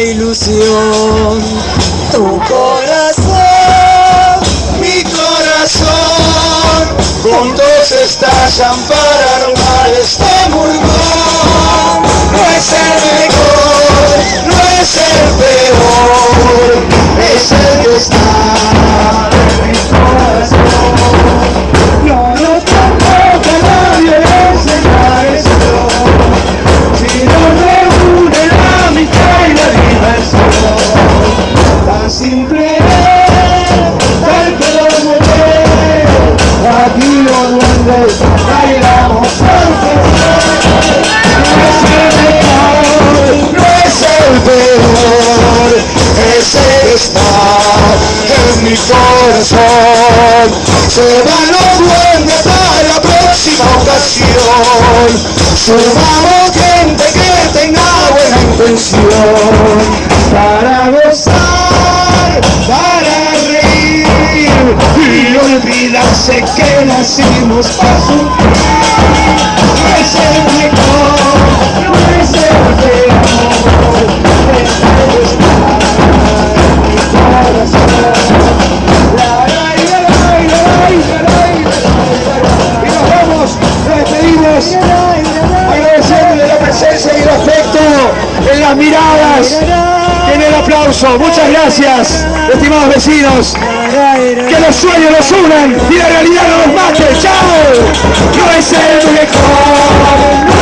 ilusión. Tu corazón, mi corazón, juntos estallan para armar este murmón. No es el mejor, no es el peor, es el que está en mi corazón. No nos convoca la violencia y la agresión, si nos reúne la amistad y la diversión. Tan simple es, tal que lo mujer, aquí los duendes bailamos al placer. No es el mejor, no es el peor, es el que está en mi corazón. Se van los duendes para la próxima ocasión. Sumamos gente que tenga buena intención, para gozar, para reír y olvidarse que nacimos para sufrir. No es el mejor, no es el peor, es el que está en mi corazón. Y nos vamos, nos despedimos, agradeciendo la presencia y el afecto en las miradas, en el aplauso. Muchas gracias, estimados vecinos. Que los sueños los unan y la realidad no los mate. ¡Chao! No es el mejor.